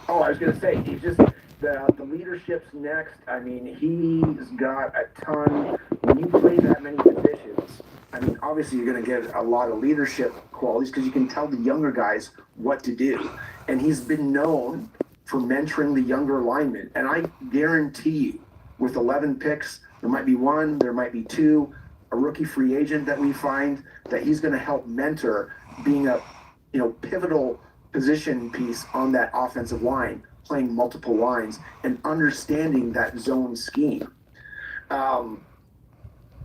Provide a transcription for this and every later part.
Oh, I was gonna say he just the leadership's next. I mean, he's got a ton. When you play that many positions, I mean, obviously you're gonna get a lot of leadership qualities because you can tell the younger guys what to do, and he's been known for mentoring the younger linemen. And I guarantee you, with 11 picks, there might be one, there might be two, a rookie free agent that we find that he's going to help mentor, being a pivotal position piece on that offensive line, playing multiple lines and understanding that zone scheme. Um,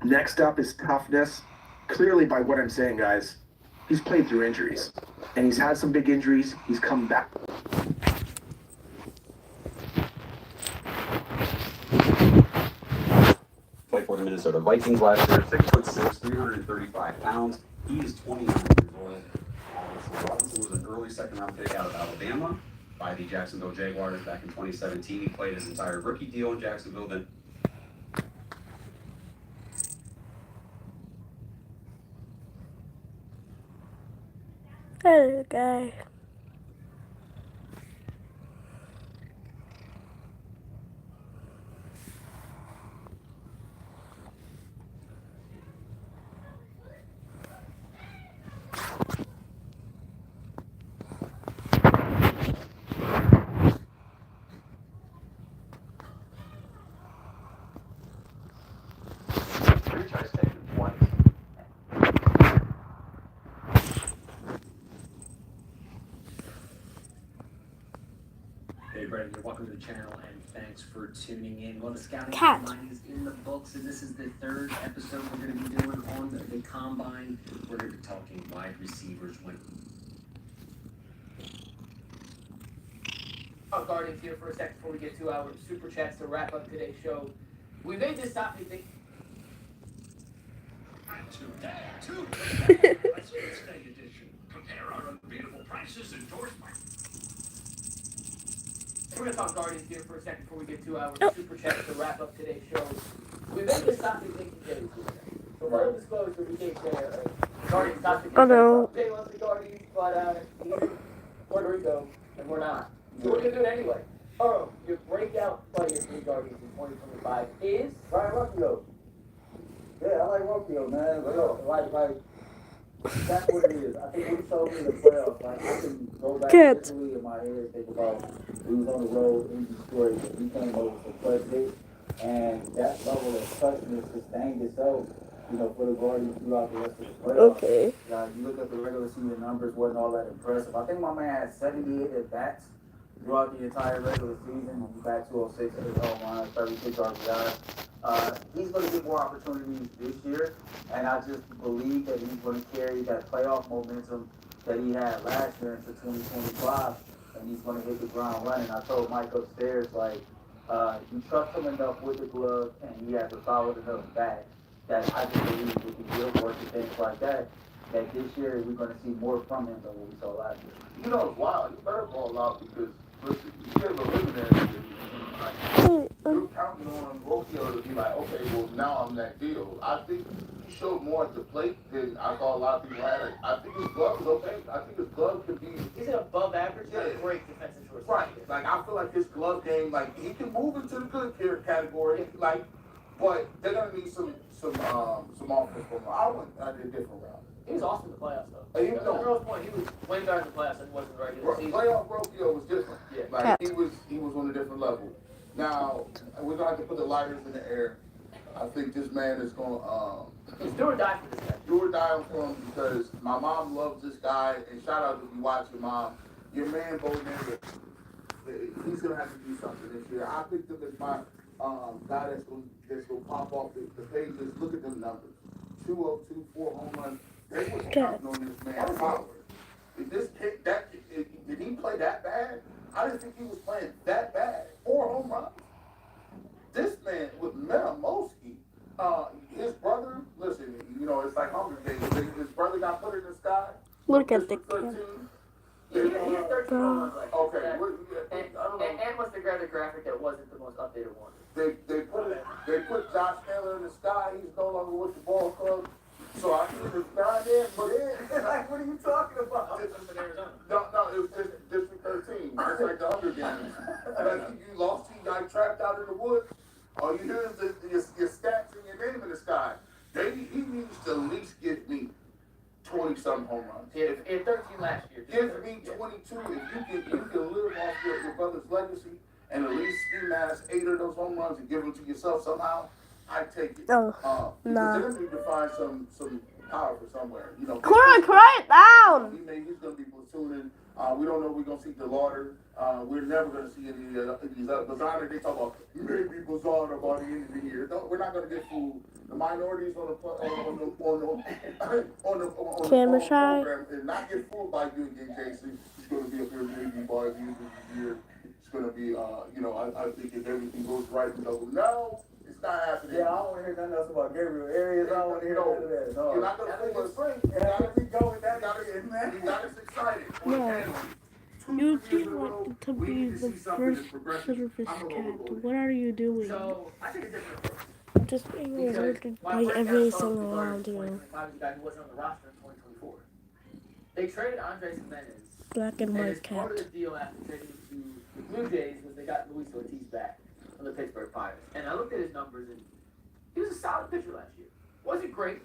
Next up is toughness. Clearly, by what I'm saying, guys, he's played through injuries and he's had some big injuries. He's come back. Played for the Minnesota Vikings last year, 6'6", 335 pounds. He is 29 years old. Robinson was an early second-round pick out of Alabama by the Jacksonville Jaguars back in 2017. He played his entire rookie deal in Jacksonville. Then Hello, guys. franchise tag him twice. Hey, Brandon, welcome to the channel and thanks for tuning in. Well, the scouting Cat. combine is in the books, and this is the third episode we're going to be doing on the combine. We're going to be talking wide receivers when. Guardians here for a second before we get to our super chats to wrap up today's show. We made this topic. Compare our unbeatable prices endorsed by. We're gonna talk Guardians here for a second before we get to our super chats to wrap up today's show. We made this topic thinking Jay was here. So full disclosure, we can't say Guardians topic. Oh, no. Jay loves the Guardians, but he's in Puerto Rico and we're not. So we're gonna do it anyway. Oh, your breakout player for the Guardians in 2025 is Ryan Rocchio. Yeah, I like Rocchio, man. Like, that's what it is. I think when he showed me the playoffs, like, I can go back Good. mentally in my head and think about he was on the road in Detroit, and he came over to clutch it, and that level of toughness sustained itself, for the Guardians throughout the rest of the playoffs. Okay. You look at the regular season numbers, wasn't all that impressive. I think my man had 78 at bats throughout the entire regular season. He's back 206 at his home run, 36 RBI. He's going to get more opportunities this year, and I just believe that he's going to carry that playoff momentum that he had last year into 2025, and he's going to hit the ground running. I told Mike upstairs, you trust him enough with the glove, and he has a solid enough bat that I just believe with the field work and things like that this year we're going to see more from him than what we saw last year. It's wild. You better ball out because, listen, you gave a luminary. You're counting on Rocchio to be like, okay, well, now I'm that deal. I think he showed more at the plate than I thought a lot of people had. I think his glove is okay. I think his glove could be. he's an above average, Yeah. but great defensive shortstop. Right. Like, I feel like his glove game, like, he can move into the good care category, like, but they're going to need some offense from him. I went a different route. He was awesome in the playoffs, though. He To was- Earl's point, he was way better in the playoffs than he was in the regular season. Playoff Rocchio was different. Yeah. Like, Cat. he was on a different level. Now, we're going to have to put the lighters in the air. I think this man is going to, He's do or die for this guy. do or die for him because my mom loves this guy. And shout out if you watch your mom. Your man, Bo Neri, he's going to have to do something this year. I picked him as my guy that's going to pop off the pages. Look at them numbers. 202, 4 home runs. They was counting on this man's power. Did he play that bad? I didn't think he was playing that bad. 4 home runs. This man with Metamoski, his brother, listen, it's like Hunger Games. His brother got put in the sky. Look at the District 13. He had 13 home runs like Okay, that. I don't know. And must have grabbed a graphic that wasn't the most updated one. They put Josh Taylor in the sky. He's no longer with the ball club. So I think it was 9 in, but like, what are you talking about? This was in Arizona. No, it was District 13. This like the other games. You lost, you got trapped out in the woods. All you hear is your stats and your name in the sky. He needs to at least give me 20-something home runs. He had 13 last year. Give me 22. If you can live off your brother's legacy and at least ski mass 8 of those home runs and give them to yourself somehow, I take it. Oh, Because nah. they're going to find some power for somewhere. You know, Quiet down. he's going to be platooning. We don't know if we're going to see DeLauder. We're never going to see any of these Bazana. They talk about maybe Bazana by the end of the year. No, we're not going to get fooled. The minorities on the Camera shy. program and not get fooled by you again, Jason. It's going to be a good maybe by the end of the year. It's going to be, I think if everything goes right, no, it's not happening. Yeah, I don't want to hear nothing else about Gabriel Arias. I don't want to hear none of that. No. You're not going to fool us. You gotta be going that You got us excited. No. You did want to be the first service cat. What are you doing? So, I think it's different. I'm just being alerted by every single round, you know. 2025 is a guy who wasn't on the roster in 2024. They traded Andres Jimenez. Black and And white as part of cat. the deal after trading to the Blue Jays was they got Luis Ortiz back from the Pittsburgh Pirates. And I looked at his numbers and he was a solid pitcher last year. Wasn't great.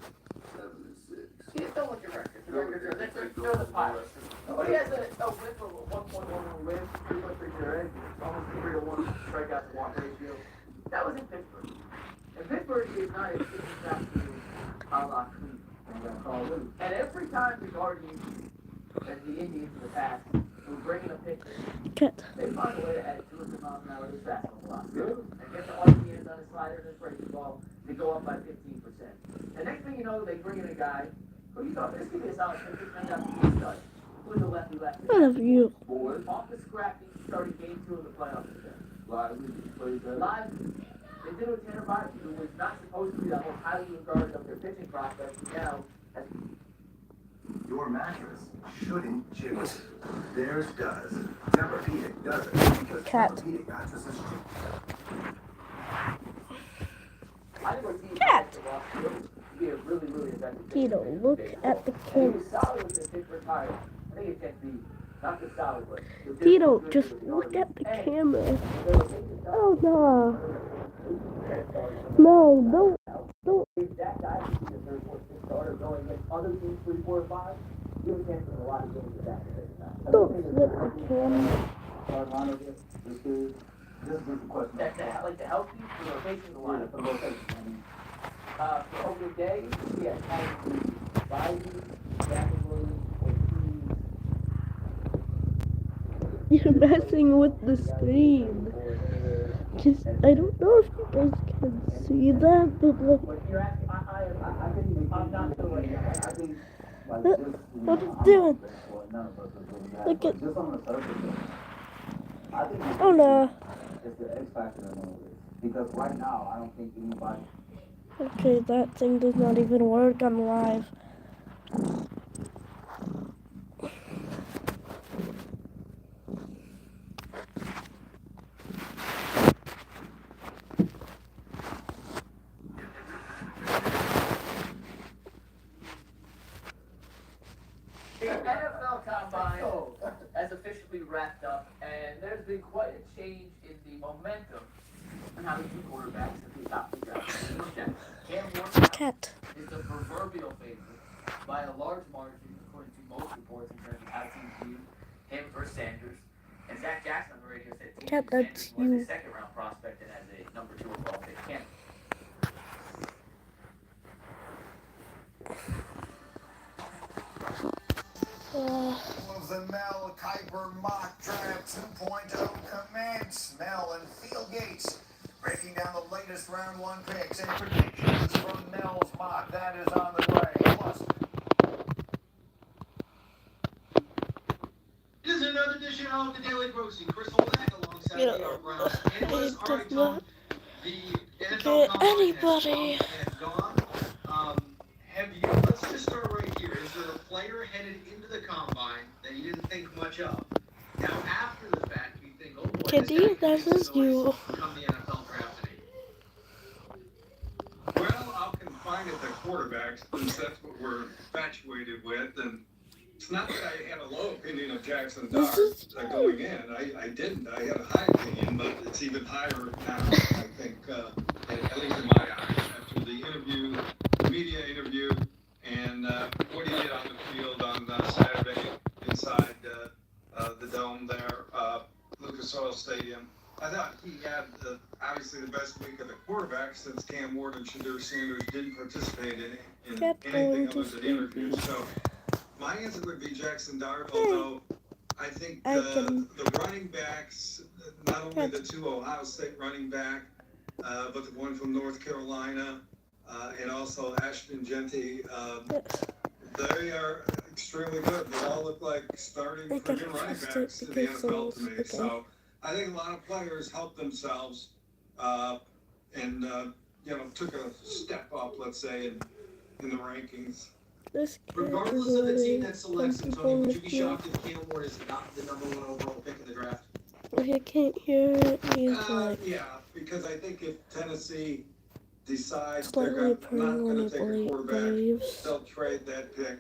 7-6. He just don't look your record. They're the Pirates. But he has a whip of 1.1 win, 3.3 ERA, almost 3-to-1 strikeout to walk ratio. That was in Pittsburgh. And Pittsburgh is not a pitching factory a la Cleveland. And every time the Guardians and the Indians in the past would bring in a pitcher, Cat. they find a way to add 200 miles an hour to his fastball velocity. And get the RPMs on his slider and his breaking ball to go up by 15%. And next thing you know, they bring in a guy who you thought this could be a solid pitcher, turned out to be a stud. Who's a lefty. I love you. Boy, off the scrappy, started game 2 of the playoffs. Live. They did it with Tanner Bybee, who was not supposed to be the most highly regarded of their pitching prospects. Now, Your mattress shouldn't jiggle. Theirs does. Tempur-Pedic doesn't because Cat. Tempur-Pedic mattresses I think Ortiz Cat. would be a really, really effective Tito, pitcher. look at the And he camera. was solid with the Pittsburgh Pirates. I think it can be not just solid, but Tito, just look at the camera. Oh, no. No, don't. That guy could be the third, fourth, fifth starter going against other teams 3, 4, 5. Give a chance for a lot of games with that. Don't flip the camera. This is the question. That, like the healthy, the rotation of the lineup for rotation. For opening day, yeah, Biden, McAvoy, You're messing with the screen. Just, I don't know if you guys can see that, but like, But you're asking, I'm not doing it. I think what it's doing. Look at, Just on the surface, I think oh no. it's the X factor in all this. Because right now, I don't think anybody. Okay, that thing does not even work on live. the NFL Combine has officially wrapped up, and there's been quite a change in the momentum on how the two quarterbacks at the top of the draft. Cam Ward Cat. is the proverbial favorite by a large margin, according to most reports, in terms of how teams view him versus Sanders. And Zach Jackson on the radio said teams Cat, view that's Sanders was you. a second-round prospect and as a number 2 overall pick. Cam. The Mel Kiper Mock Draft 2.0 commence. Mel and Fieldgates breaking down the latest round 1 picks and predictions from Mel's mock. That is on the way. Plus, This is another edition of the Daily Grossing. Chris Holdak alongside Yeah. the Browns analyst. It All right, does Tom, not the NFL get Combine anybody. has gone. Have you? Let's just start right here. Is there a player headed into the Combine that you didn't think much of? Now, after the fact, you think, oh boy, Kitty, this guy this could is be you. come the NFL draft today. Well, I'll confine it to quarterbacks since that's what we're infatuated with. And It's not that I had a low opinion of Jackson This Dart is going in. I didn't. I had a high opinion, but it's even higher now, I think, at least in my eyes, after the interview, the media interview, and what he did on the field on Saturday inside the dome there, Lucas Oil Stadium. I thought he had obviously the best week of the quarterback since Cam Ward and Shadur Sanders didn't participate in anything other than interviews. So my answer would be Jackson Dart, although I think the running backs, not only the two Ohio State running back, but the one from North Carolina, and also Ashton Genty, they are extremely good. They all look like starting freaking running backs in the NFL to me. So I think a lot of players helped themselves and took a step up, let's say, in the rankings. This Regardless of the team that selects him, Tony, would you be shocked if Cam Ward is not the number 1 overall pick in the draft? I can't hear it. He's like Yeah, because I think if Tennessee decides slightly they're not going to take a quarterback, believes. they'll trade that pick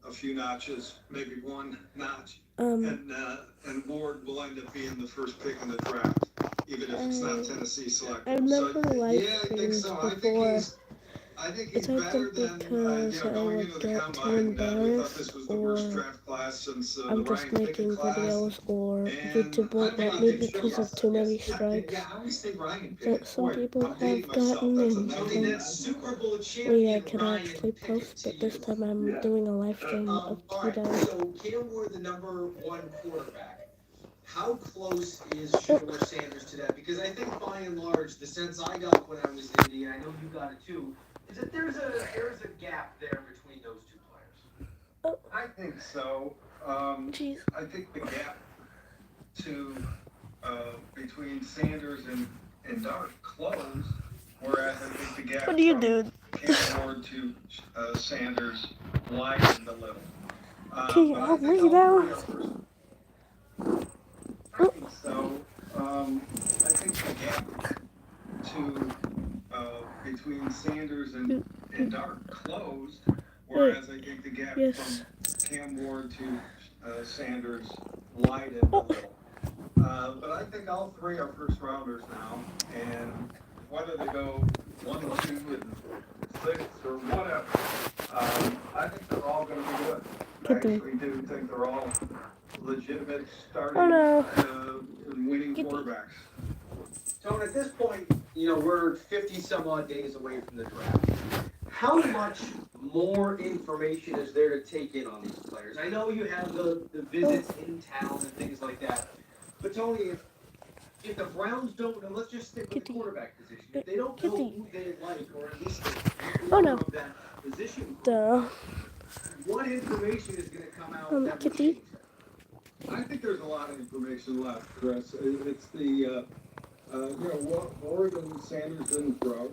a few notches, maybe one notch, and Ward will end up being the first pick in the draft, even if it's not Tennessee selected. I've never liked yeah, I think so. before. I think he's It's better either than because I going would into the get too combine. We thought embarrassed, this was the worst or draft class since the I'm just Ryan Pickett making class. videos, or And YouTube won't I let don't me think because of too many strikes Yeah, I always think Ryan that Pickett. some Boy, people I'm dating have myself. gotten, That's and Tony, that Super Bowl we champion can Ryan actually Pickett post, to but this you. time I'm doing a live stream of All two right, days. so Cam Ward, the number 1 quarterback. How close is Shadur Sanders to that? Because I think by and large, the sense I got when I was in Indy, and I know you got it too, is that there's a gap there between those two players. I think so. Jeez. I think the gap to between Sanders and Dart closed, whereas I think the gap What do you from do? Cam Ward to Sanders widened a little. Can you but I help think me all down? three are first. I think so. I think the gap to between Sanders and Dart closed, whereas I think the gap Yes. from Cam Ward to Sanders widened a little. But I think all three are first rounders now, and whether they go 1, 2, and 6 or whatever, I think they're all going to be good. I actually do think they're all legitimate starting and winning quarterbacks. Tone, at this point, we're 50 some odd days away from the draft. How much more information is there to take in on these players? I know you have the visits in town and things like that, but Tony, if the Browns don't, and let's just stick with the quarterback position, if they don't know who they like, or at least of that position, what information is going to come out that will change that? I think there's a lot of information left, Chris. It's the, Ward and Sanders didn't throw.